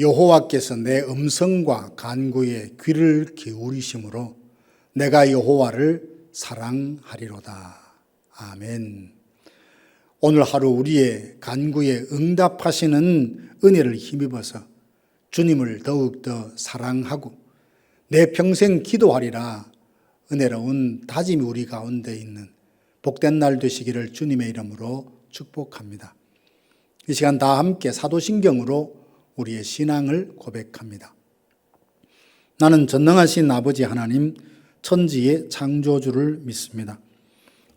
여호와께서 내 음성과 간구에 귀를 기울이심으로 내가 여호와를 사랑하리로다. 아멘. 오늘 하루 우리의 간구에 응답하시는 은혜를 힘입어서 주님을 더욱더 사랑하고 내 평생 기도하리라 은혜로운 다짐이 우리 가운데 있는 복된 날 되시기를 주님의 이름으로 축복합니다. 이 시간 다 함께 사도신경으로 우리의 신앙을 고백합니다. 나는 전능하신 아버지 하나님 천지의 창조주를 믿습니다.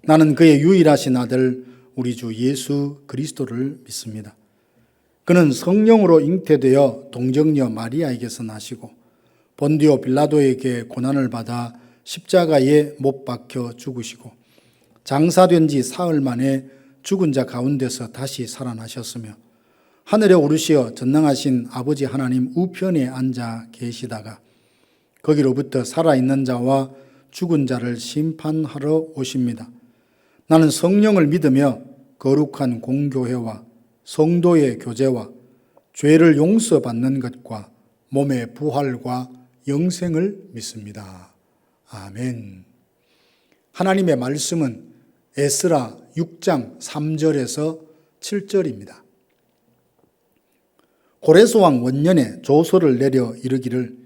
나는 그의 유일하신 아들 우리 주 예수 그리스도를 믿습니다. 그는 성령으로 잉태되어 동정녀 마리아에게서 나시고 본디오 빌라도에게 고난을 받아 십자가에 못 박혀 죽으시고 장사된 지 사흘 만에 죽은 자 가운데서 다시 살아나셨으며 하늘에 오르시어 전능하신 아버지 하나님 우편에 앉아 계시다가 거기로부터 살아있는 자와 죽은 자를 심판하러 오십니다. 나는 성령을 믿으며 거룩한 공교회와 성도의 교제와 죄를 용서받는 것과 몸의 부활과 영생을 믿습니다. 아멘. 하나님의 말씀은 에스라 6장 3절에서 7절입니다. 고레스왕 원년에 조서를 내려 이르기를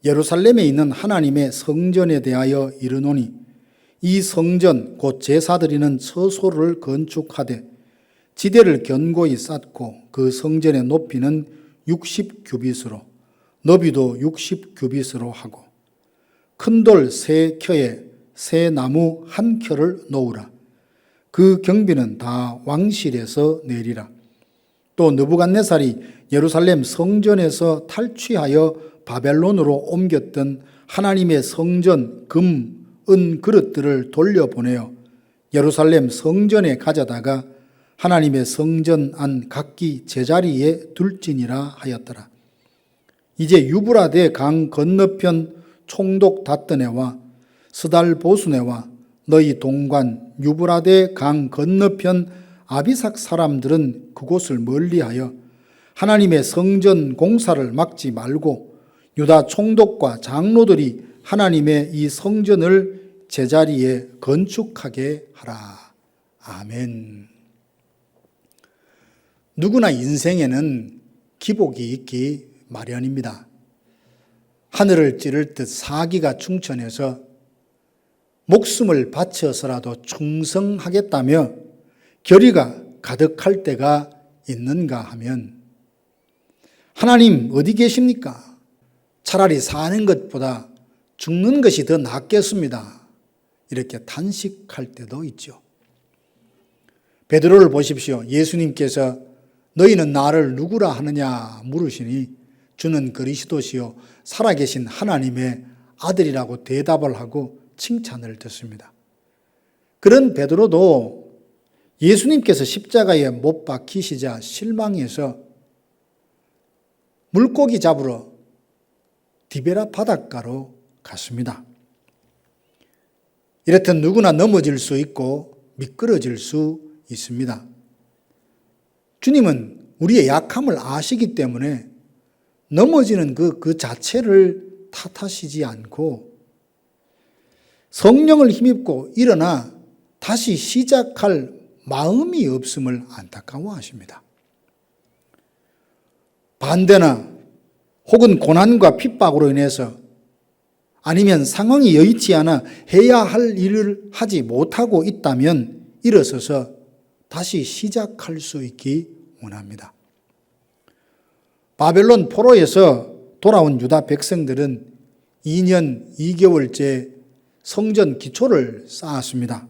예루살렘에 있는 하나님의 성전에 대하여 이르노니 이 성전 곧 제사드리는 처소를 건축하되 지대를 견고히 쌓고 그 성전의 높이는 60규빗으로 너비도 60규빗으로 하고 큰 돌 3켜에 새 나무 1켜를 놓으라. 그 경비는 다 왕실에서 내리라. 또 느부갓네살이 예루살렘 성전에서 탈취하여 바벨론으로 옮겼던 하나님의 성전 금, 은 그릇들을 돌려보내어 예루살렘 성전에 가져다가 하나님의 성전 안 각기 제자리에 둘지니라 하였더라. 이제 유브라데 강 건너편 총독 다뜨네와 스달 보수네와 너희 동관 유브라데 강 건너편 아비삭 사람들은 그곳을 멀리하여 하나님의 성전 공사를 막지 말고 유다 총독과 장로들이 하나님의 이 성전을 제자리에 건축하게 하라. 아멘. 누구나 인생에는 기복이 있기 마련입니다. 하늘을 찌를 듯 사기가 충천해서 목숨을 바쳐서라도 충성하겠다며 결의가 가득할 때가 있는가 하면 하나님 어디 계십니까? 차라리 사는 것보다 죽는 것이 더 낫겠습니다. 이렇게 탄식할 때도 있죠. 베드로를 보십시오. 예수님께서 너희는 나를 누구라 하느냐 물으시니 주는 그리스도시요 살아계신 하나님의 아들이라고 대답을 하고 칭찬을 듣습니다. 그런 베드로도 예수님께서 십자가에 못 박히시자 실망해서 물고기 잡으러 디베라 바닷가로 갔습니다. 이렇듯 누구나 넘어질 수 있고 미끄러질 수 있습니다. 주님은 우리의 약함을 아시기 때문에 넘어지는 그 자체를 탓하시지 않고 성령을 힘입고 일어나 다시 시작할 마음이 없음을 안타까워하십니다. 반대나 혹은 고난과 핍박으로 인해서 아니면 상황이 여의치 않아 해야 할 일을 하지 못하고 있다면 일어서서 다시 시작할 수 있기 원합니다. 바벨론 포로에서 돌아온 유다 백성들은 2년 2개월째 성전 기초를 쌓았습니다.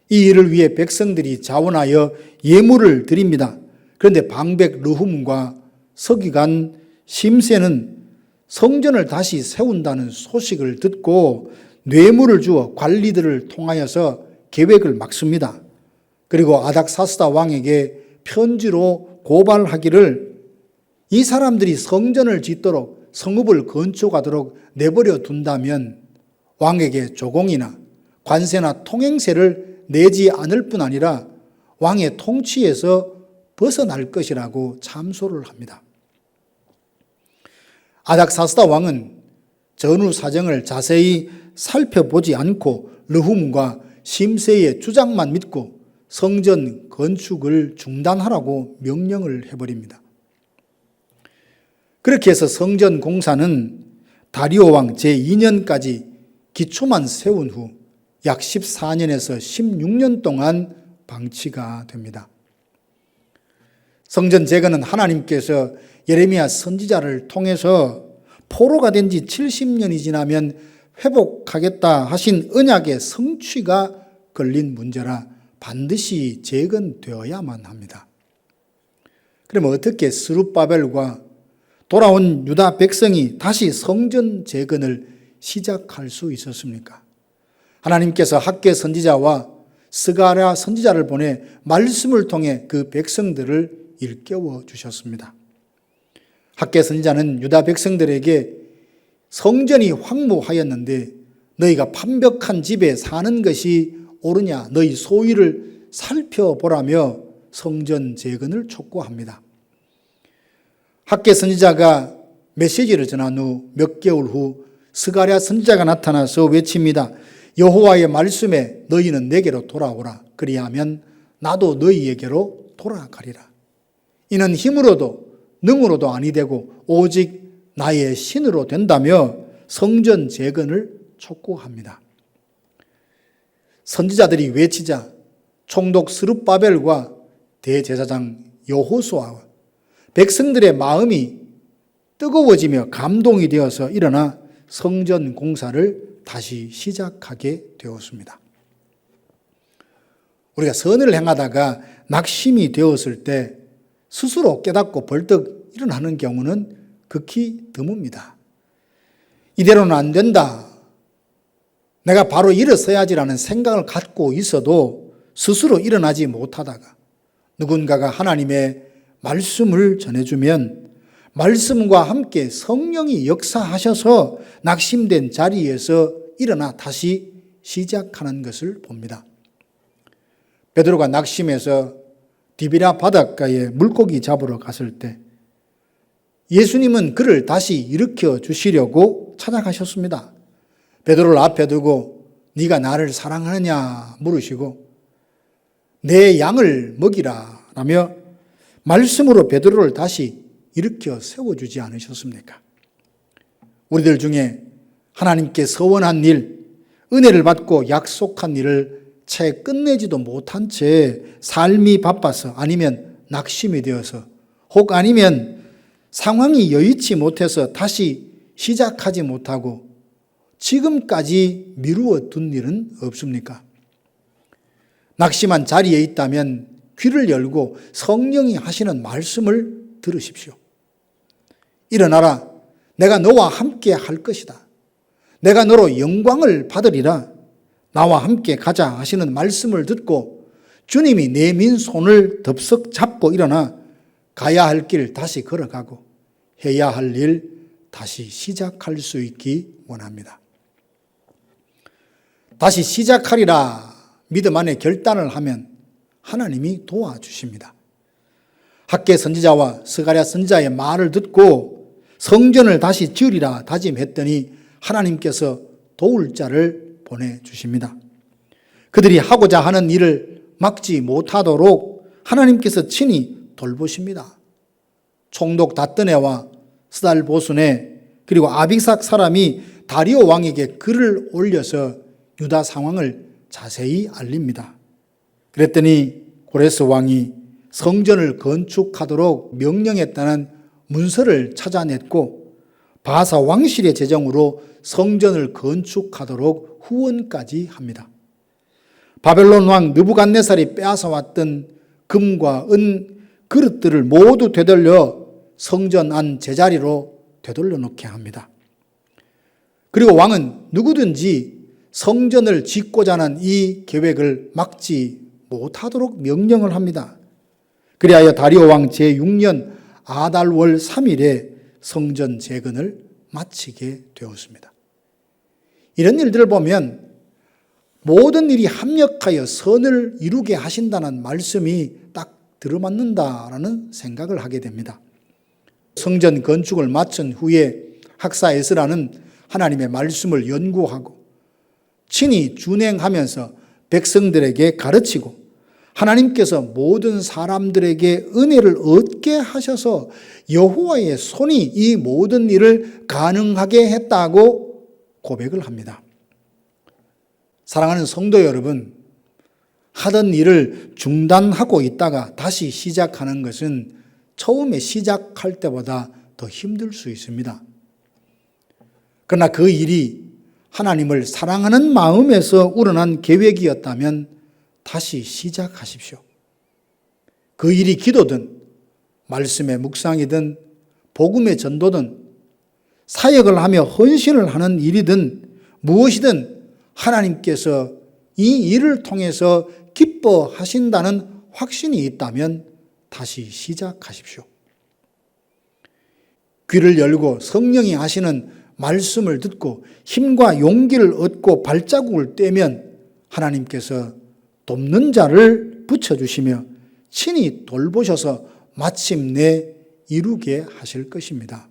이 일을 위해 백성들이 자원하여 예물을 드립니다. 그런데 방백 르훔과 서기관 심세는 성전을 다시 세운다는 소식을 듣고 뇌물을 주어 관리들을 통하여서 계획을 막습니다. 그리고 아닥사스다 왕에게 편지로 고발하기를 이 사람들이 성전을 짓도록 성읍을 건축하도록 내버려 둔다면 왕에게 조공이나 관세나 통행세를 내지 않을 뿐 아니라 왕의 통치에서 벗어날 것이라고 참소를 합니다. 아닥사스다 왕은 전후 사정을 자세히 살펴보지 않고 르훔과 심세의 주장만 믿고 성전 건축을 중단하라고 명령을 해버립니다. 그렇게 해서 성전 공사는 다리오 왕 제2년까지 기초만 세운 후 약 14년에서 16년 동안 방치가 됩니다. 성전 재건은 하나님께서 예레미야 선지자를 통해서 포로가 된 지 70년이 지나면 회복하겠다 하신 언약의 성취가 걸린 문제라 반드시 재건되어야만 합니다. 그러면 어떻게 스룹바벨과 돌아온 유다 백성이 다시 성전 재건을 시작할 수 있었습니까? 하나님께서 학개 선지자와 스가랴 선지자를 보내 말씀을 통해 그 백성들을 일깨워 주셨습니다. 학개 선지자는 유다 백성들에게 성전이 황무하였는데 너희가 판벽한 집에 사는 것이 옳으냐 너희 소위를 살펴보라며 성전 재건을 촉구합니다. 학개 선지자가 메시지를 전한 후 몇 개월 후 스가랴 선지자가 나타나서 외칩니다. 여호와의 말씀에 너희는 내게로 돌아오라. 그리하면 나도 너희에게로 돌아가리라. 이는 힘으로도 능으로도 아니 되고 오직 나의 신으로 된다며 성전 재건을 촉구합니다. 선지자들이 외치자 총독 스룹바벨과 대제사장 여호수아와 백성들의 마음이 뜨거워지며 감동이 되어서 일어나 성전 공사를 다시 시작하게 되었습니다. 우리가 선을 행하다가 낙심이 되었을 때 스스로 깨닫고 벌떡 일어나는 경우는 극히 드뭅니다. 이대로는 안 된다. 내가 바로 일어서야지라는 생각을 갖고 있어도 스스로 일어나지 못하다가 누군가가 하나님의 말씀을 전해주면 말씀과 함께 성령이 역사하셔서 낙심된 자리에서 일어나 다시 시작하는 것을 봅니다. 베드로가 낙심해서 디비라 바닷가에 물고기 잡으러 갔을 때 예수님은 그를 다시 일으켜 주시려고 찾아가셨습니다. 베드로를 앞에 두고 네가 나를 사랑하느냐 물으시고 내 양을 먹이라 라며 말씀으로 베드로를 다시 일으켜 세워주지 않으셨습니까? 우리들 중에 하나님께 서원한 일, 은혜를 받고 약속한 일을 채 끝내지도 못한 채 삶이 바빠서 아니면 낙심이 되어서 혹 아니면 상황이 여의치 못해서 다시 시작하지 못하고 지금까지 미루어 둔 일은 없습니까? 낙심한 자리에 있다면 귀를 열고 성령이 하시는 말씀을 들으십시오. 일어나라. 내가 너와 함께 할 것이다. 내가 너로 영광을 받으리라. 나와 함께 가자 하시는 말씀을 듣고 주님이 내민 손을 덥석 잡고 일어나 가야 할 길 다시 걸어가고 해야 할 일 다시 시작할 수 있기 원합니다. 다시 시작하리라 믿음 안에 결단을 하면 하나님이 도와주십니다. 학개 선지자와 스가랴 선지자의 말을 듣고 성전을 다시 지으리라 다짐했더니 하나님께서 도울 자를 보내주십니다. 그들이 하고자 하는 일을 막지 못하도록 하나님께서 친히 돌보십니다. 총독 다뜨네와 스달보스네 그리고 아비삭 사람이 다리오 왕에게 글을 올려서 유다 상황을 자세히 알립니다. 그랬더니 고레스 왕이 성전을 건축하도록 명령했다는 문서를 찾아냈고 바사 왕실의 재정으로 성전을 건축하도록 후원까지 합니다. 바벨론 왕 느부갓네살이 빼앗아왔던 금과 은 그릇들을 모두 되돌려 성전 안 제자리로 되돌려 놓게 합니다. 그리고 왕은 누구든지 성전을 짓고자 하는 이 계획을 막지 못하도록 명령을 합니다. 그리하여 다리오 왕 제6년 아달월 3일에 성전 재건을 마치게 되었습니다. 이런 일들을 보면 모든 일이 합력하여 선을 이루게 하신다는 말씀이 딱 들어맞는다라는 생각을 하게 됩니다. 성전 건축을 마친 후에 학사 에스라는 하나님의 말씀을 연구하고 친히 준행하면서 백성들에게 가르치고 하나님께서 모든 사람들에게 은혜를 얻게 하셔서 여호와의 손이 이 모든 일을 가능하게 했다고 고백을 합니다. 사랑하는 성도 여러분, 하던 일을 중단하고 있다가 다시 시작하는 것은 처음에 시작할 때보다 더 힘들 수 있습니다. 그러나 그 일이 하나님을 사랑하는 마음에서 우러난 계획이었다면 다시 시작하십시오. 그 일이 기도든 말씀의 묵상이든 복음의 전도든 사역을 하며 헌신을 하는 일이든 무엇이든 하나님께서 이 일을 통해서 기뻐하신다는 확신이 있다면 다시 시작하십시오. 귀를 열고 성령이 하시는 말씀을 듣고 힘과 용기를 얻고 발자국을 떼면 하나님께서 돕는 자를 붙여주시며 친히 돌보셔서 마침내 이루게 하실 것입니다.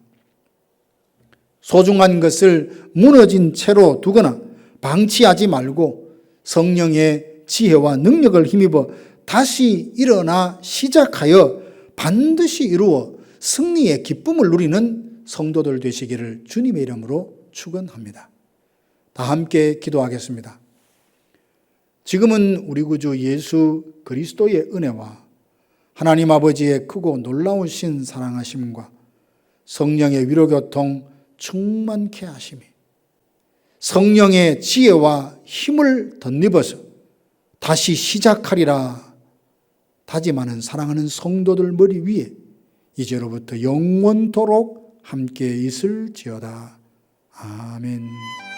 소중한 것을 무너진 채로 두거나 방치하지 말고 성령의 지혜와 능력을 힘입어 다시 일어나 시작하여 반드시 이루어 승리의 기쁨을 누리는 성도들 되시기를 주님의 이름으로 축원합니다. 다 함께 기도하겠습니다. 지금은 우리 구주 예수 그리스도의 은혜와 하나님 아버지의 크고 놀라우신 사랑하심과 성령의 위로교통 충만케 하심이 성령의 지혜와 힘을 덧입어서 다시 시작하리라 다짐하는 사랑하는 성도들 머리 위에 이제로부터 영원토록 함께 있을지어다. 아멘.